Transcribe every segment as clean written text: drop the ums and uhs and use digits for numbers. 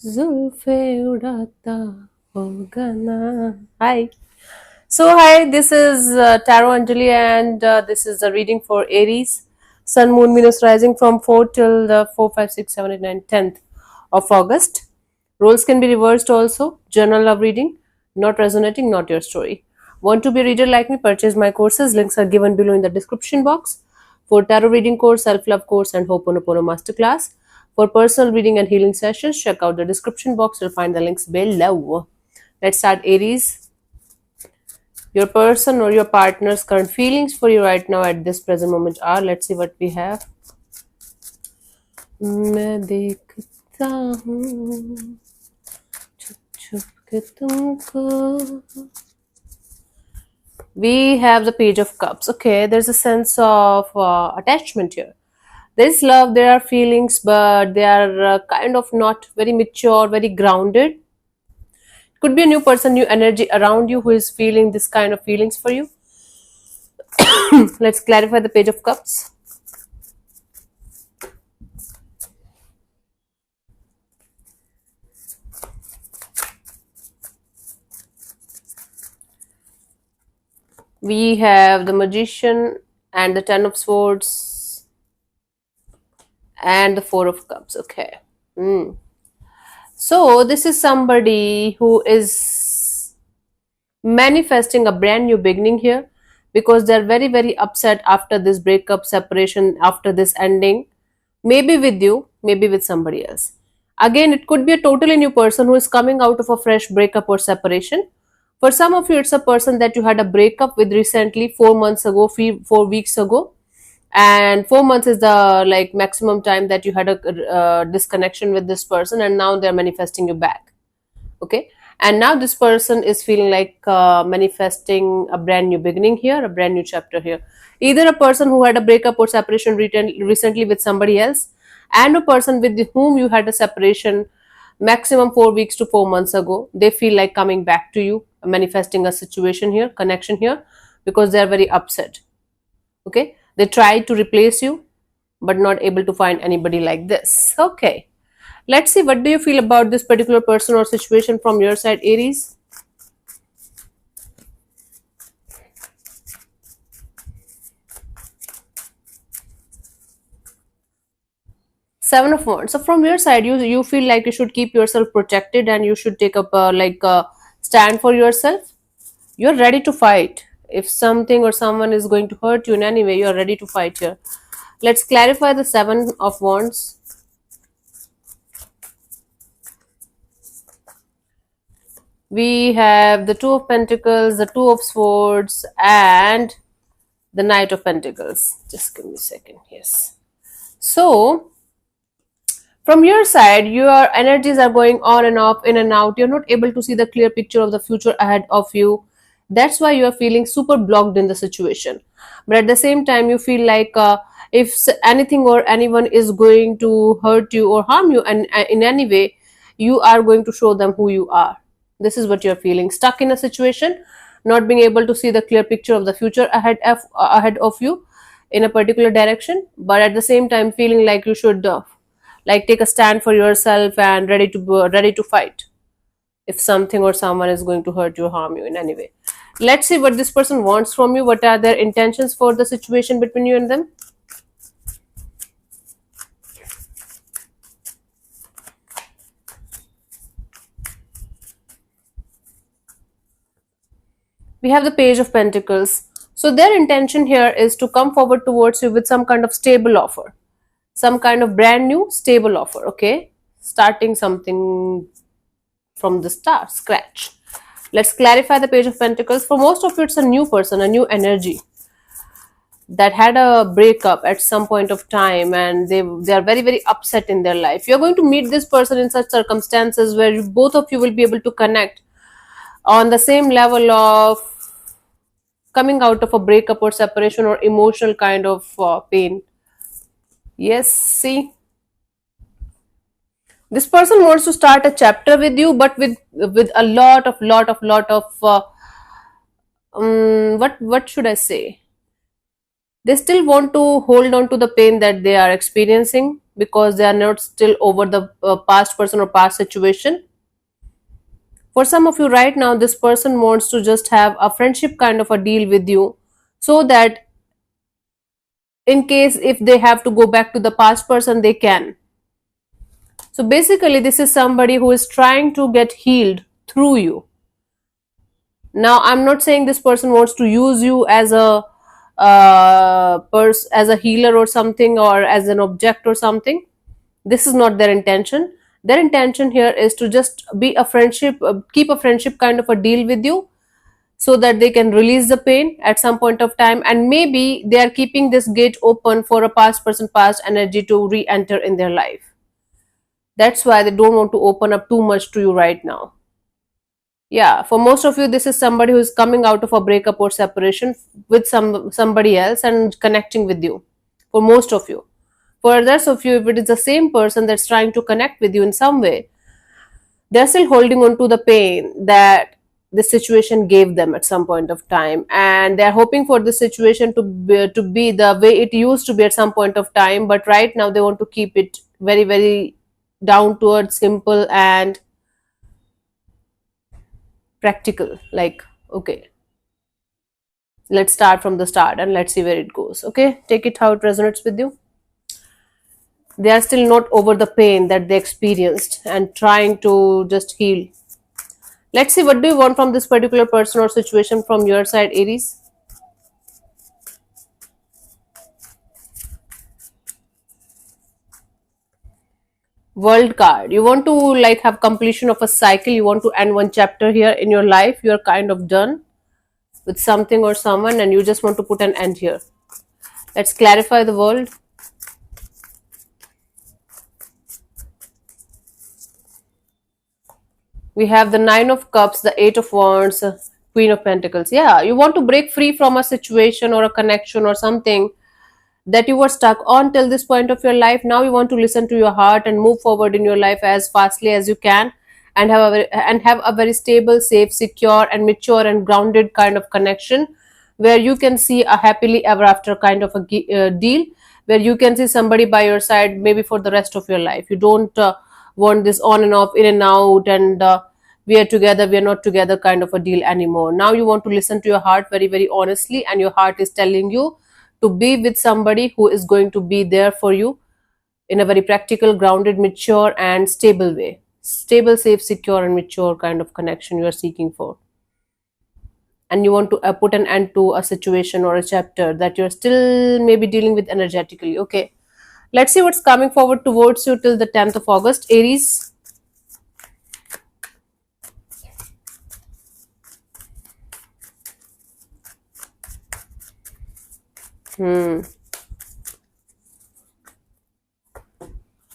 जुल्फे उड़ाता होगा ना. Hi. So hi, this is Tarot Anjali, and this is the reading for Aries, Sun, Moon, Venus rising from 4 till the 4, 5, 6, 7, 8, 9, 10th of August. Roles can be reversed also. Journal love reading, not resonating, not your story. Want to be a reader like me? Purchase my courses. Links are given below in the description box. For tarot reading course, self-love course, and Ho'oponopono masterclass. For personal reading and healing sessions, check out the description box. You'll find the links below. Let's start, Aries. Your person or your partner's current feelings for you right now at this present moment are. Let's see what we have. मैं देखता हूँ छुप छुप के तुमको. We have the Page of Cups. Okay, there's a sense of attachment here. There's love, there are feelings, but they are kind of not very mature, very grounded. Could be a new person, new energy around you who is feeling this kind of feelings for you. Let's clarify the Page of Cups. We have the Magician and the Ten of Swords and the Four of Cups. Okay. So this is somebody who is manifesting a brand new beginning here, because they're very upset after this breakup, separation, after this ending. Maybe with you, maybe with somebody else. Again, it could be a totally new person who is coming out of a fresh breakup or separation. For some of you, it's a person that you had a breakup with recently, 4 months ago, 4 weeks ago, and 4 months is the like maximum time that you had a disconnection with this person, and now they're manifesting you back. Okay, and now this person is feeling like manifesting a brand new beginning here, a brand new chapter here. Either a person who had a breakup or separation recently with somebody else, and a person with whom you had a separation maximum 4 weeks to 4 months ago. They feel like coming back to you, manifesting a situation here, connection here, because they are very upset. Okay, they try to replace you but not able to find anybody like this. Okay, let's see, what do you feel about this particular person or situation from your side, Aries? Seven of Wands. So from your side, you feel like you should keep yourself protected and you should take up like a stand for yourself. You're ready to fight. If something or someone is going to hurt you in any way, you're ready to fight here. Let's clarify the Seven of Wands. We have the Two of Pentacles, the Two of Swords, and the Knight of Pentacles. Just give me a second. Yes. So from your side, your energies are going on and off, in and out. You're not able to see the clear picture of the future ahead of you. That's why you are feeling super blocked in the situation. But at the same time, you feel like if anything or anyone is going to hurt you or harm you, and in any way, you are going to show them who you are. This is what you're feeling. Stuck in a situation, not being able to see the clear picture of the future ahead of you in a particular direction, but at the same time feeling like you should like take a stand for yourself and ready to fight if something or someone is going to hurt you or harm you in any way. Let's see what this person wants from you. What are their intentions for the situation between you and them? We have the Page of Pentacles. So their intention here is to come forward towards you with some kind of stable offer, some kind of brand new stable offer. Okay, starting something from the start, scratch. Let's clarify the Page of Pentacles. For most of you, it's a new person, a new energy that had a breakup at some point of time, and they are very upset in their life. You're going to meet this person in such circumstances where both of you will be able to connect on the same level of coming out of a breakup or separation or emotional kind of pain. Yes, see, this person wants to start a chapter with you, but with a lot of what should I say, they still want to hold on to the pain that they are experiencing. because they are not still over the past person or past situation. For some of you right now, this person wants to just have a friendship kind of a deal with you, so that in case if they have to go back to the past person, they can. So basically, this is somebody who is trying to get healed through you. Now, I'm not saying this person wants to use you as a as a healer or something, or as an object or something. This is not their intention. Their intention here is to just be a friendship, keep a friendship kind of a deal with you, so that they can release the pain at some point of time, and maybe they are keeping this gate open for a past person, past energy to re-enter in their life. That's why they don't want to open up too much to you right now. Yeah, for most of you, this is somebody who is coming out of a breakup or separation with somebody else and connecting with you. For most of you. For others of you, if it is the same person that's trying to connect with you in some way, they're still holding on to the pain that the situation gave them at some point of time, and they're hoping for the situation to be the way it used to be at some point of time, but right now they want to keep it very, very down to earth, simple, and practical. Like, okay, let's start from the start and let's see where it goes. Okay, take it how it resonates with you. They are still not over the pain that they experienced and trying to just heal. Let's see, what do you want from this particular person or situation from your side, Aries? World card. You want to like have completion of a cycle. You want to end one chapter here in your life. You're kind of done with something or someone and you just want to put an end here. Let's clarify the world. We have the Nine of Cups, the Eight of Wands, Queen of Pentacles. Yeah, you want to break free from a situation or a connection or something that you were stuck on till this point of your life. Now you want to listen to your heart and move forward in your life as fastly as you can, and have a very stable, safe, secure, and mature and grounded kind of connection, where you can see a happily ever after kind of a deal, where you can see somebody by your side maybe for the rest of your life. You don't want this on and off, in and out, and we are together, we are not together kind of a deal anymore. Now you want to listen to your heart very, very honestly, and your heart is telling you to be with somebody who is going to be there for you in a very practical, grounded, mature, and stable way. Stable, safe, secure, and mature kind of connection you are seeking for. And you want to put an end to a situation or a chapter that you're still maybe dealing with energetically. Okay. Let's see what's coming forward towards you till the 10th of August, Aries.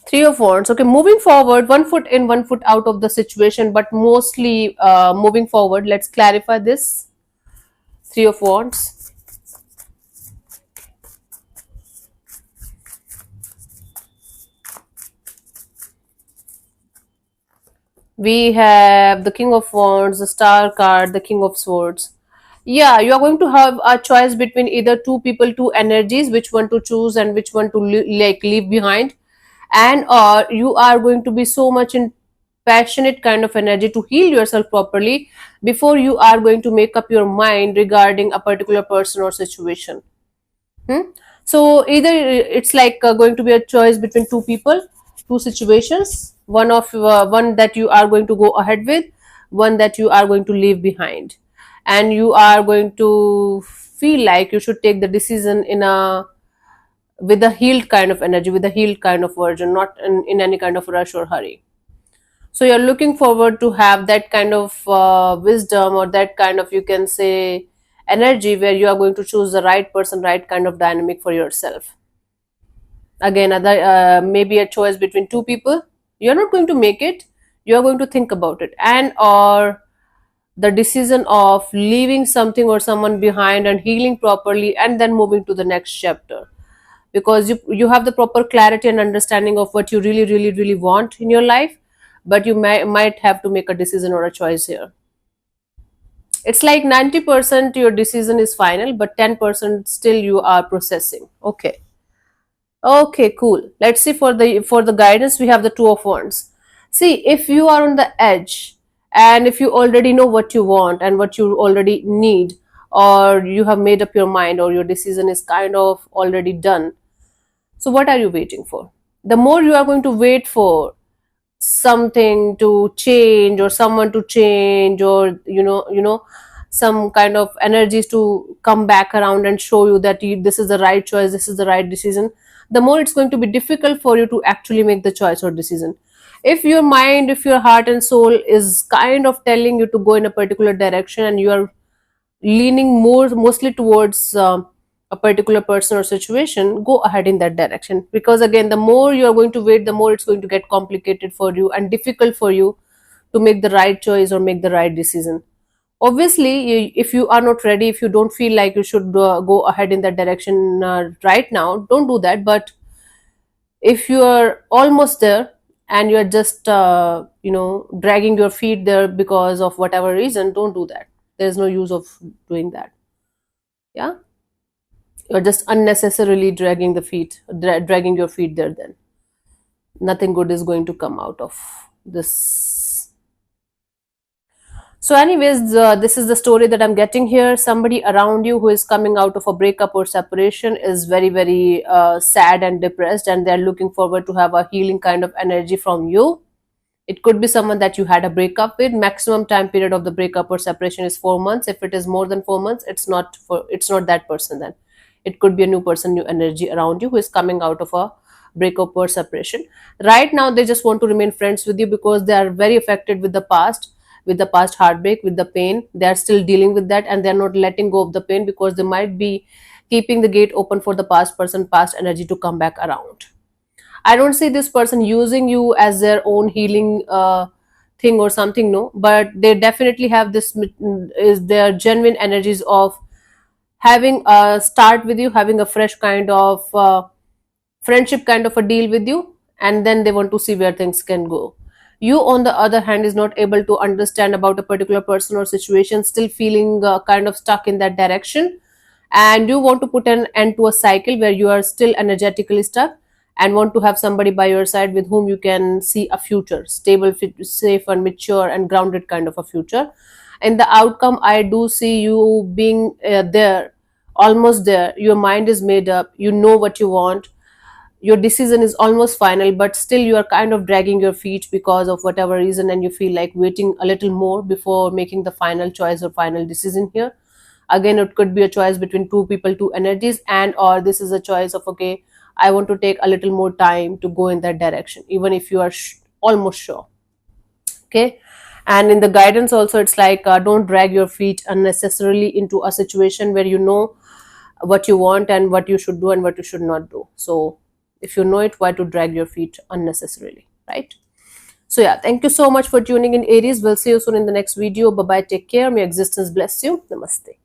Three of Wands. Okay, moving forward, one foot in, one foot out of the situation, but mostly moving forward. Let's clarify this. Three of Wands. We have the King of Wands, the Star card, the King of Swords. Yeah, you are going to have a choice between either two people, two energies, which one to choose and which one to like leave behind, and or you are going to be so much in passionate kind of energy to heal yourself properly before you are going to make up your mind regarding a particular person or situation. So either it's like going to be a choice between two people, two situations, one that you are going to go ahead with, one that you are going to leave behind, and you are going to feel like you should take the decision in a with a healed kind of energy, with a healed kind of version, not in any kind of rush or hurry. So you're looking forward to have that kind of wisdom, or that kind of, you can say, energy, where you are going to choose the right person, right kind of dynamic for yourself. Again, other maybe a choice between two people. You're not going to make it, you're going to think about it, and or the decision of leaving something or someone behind and healing properly and then moving to the next chapter, because you have the proper clarity and understanding of what you really, really, really want in your life, but you might have to make a decision or a choice here. It's like 90% your decision is final, but 10% still you are processing. Okay. Okay, cool. Let's see for the guidance we have the Two of Wands. See, if you are on the edge and if you already know what you want and what you already need, or you have made up your mind, or your decision is kind of already done, so what are you waiting for? The more you are going to wait for something to change, or someone to change, or some kind of energies to come back around and show you that this is the right choice, this is the right decision, the more it's going to be difficult for you to actually make the choice or decision. If your mind, if your heart and soul is kind of telling you to go in a particular direction, and you are leaning mostly towards a particular person or situation, go ahead in that direction, because again, the more you are going to wait, the more it's going to get complicated for you and difficult for you to make the right choice or make the right decision. Obviously, if you are not ready, if you don't feel like you should go ahead in that direction right now, don't do that. But if you are almost there and you are just dragging your feet there because of whatever reason, don't do that. There's no use of doing that. Yeah, you're just unnecessarily dragging your feet there. Then nothing good is going to come out of this. So anyways, this is the story that I'm getting here. Somebody around you who is coming out of a breakup or separation is very very sad and depressed, and they're looking forward to have a healing kind of energy from you. It could be someone that you had a breakup with. Maximum time period of the breakup or separation is 4 months. If it is more than 4 months, it's not that person. Then it could be a new person, new energy around you who is coming out of a breakup or separation. Right now, they just want to remain friends with you because they are very affected with the past heartbreak, with the pain. They are still dealing with that, and they're not letting go of the pain because they might be keeping the gate open for the past person, past energy to come back around. I don't see this person using you as their own healing thing or something, no, but they definitely have is their genuine energies of having a start with you, having a fresh kind of friendship kind of a deal with you, and then they want to see where things can go. You, on the other hand, is not able to understand about a particular person or situation, still feeling kind of stuck in that direction, and you want to put an end to a cycle where you are still energetically stuck, and want to have somebody by your side with whom you can see a future, stable, safe and mature and grounded kind of a future. In the outcome, I do see you being there, almost there. Your mind is made up, you know what you want, your decision is almost final, but still you are kind of dragging your feet because of whatever reason, and you feel like waiting a little more before making the final choice or final decision here. Again, it could be a choice between two people, two energies, and or this is a choice of, okay, I want to take a little more time to go in that direction, even if you are almost sure. Okay. And in the guidance also, it's like, don't drag your feet unnecessarily into a situation where you know what you want and what you should do and what you should not do. So if you know it, why to drag your feet unnecessarily, right? So yeah, thank you so much for tuning in, Aries. We'll see you soon in the next video. Bye bye, take care, may existence bless you. Namaste.